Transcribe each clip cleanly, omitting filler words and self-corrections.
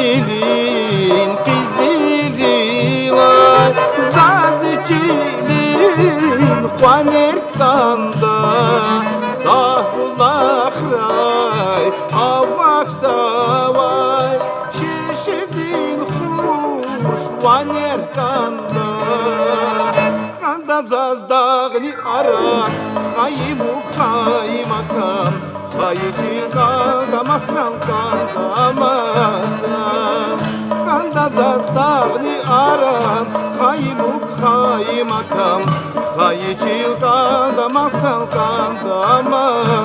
Masacilin kizililar Zazicilin Kuanerkanda Sahulakray Avak savay Şişidin huş Kuanerkanda Kanda zazdağni arak Kayimu kayimakam Kayıcı kandamazsan kandamazsan Kanda zazdağni aram Kayimuk kayimakam Kayıcı kandamazsan kandamazsan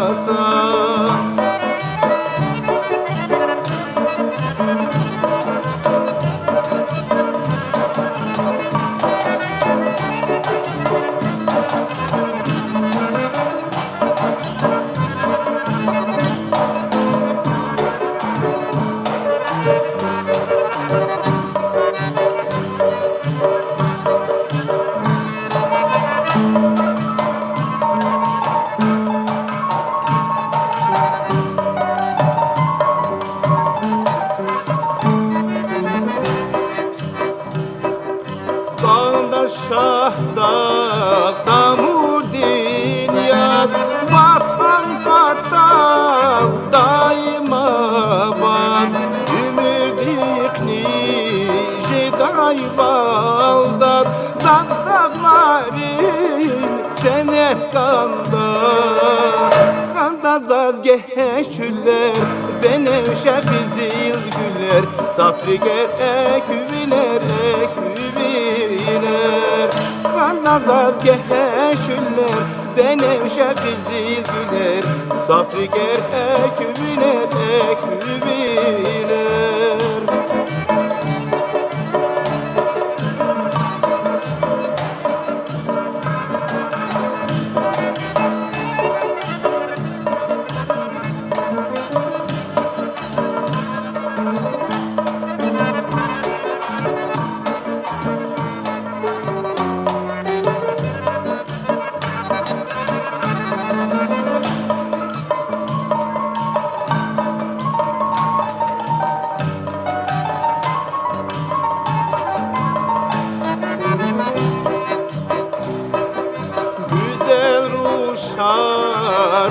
Şahda samudin yaz Vatan katal daima bak Ümürdikni jeday baldat Zazdağların senet kanda Kanda zazgeçüller Benevşe kızıl güller Safriger eküviler eküviler Kanda zazgeçüller Benevşe kızıl güller Safriger eküviler eküviler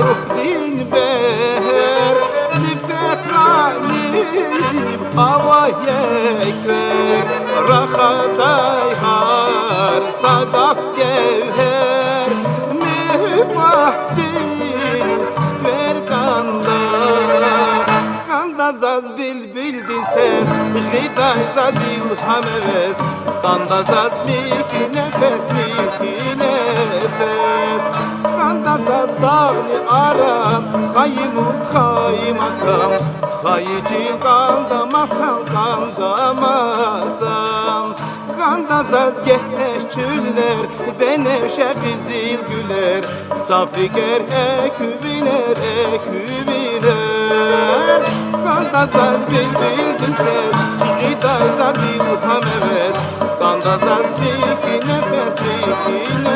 Ruh din beher Sifet ralim Havaya ekber Rahaday har Sadak gevher Mübahdin Ver kanda Kanda zaz bildin ses Gıday zaz ilham heves Kanda zaz miki nefes miki nefes Kanda zazdağni aram Kayimu kayimakam Kayıcı kandamazsan kandamazsan Kanda zazgeçüller Benevşe kızıl güller Safriger eküviler eküviler Kanda zaz bildin ses Gıday zaz ilham heves Kanda zaz miki nefes miki nefes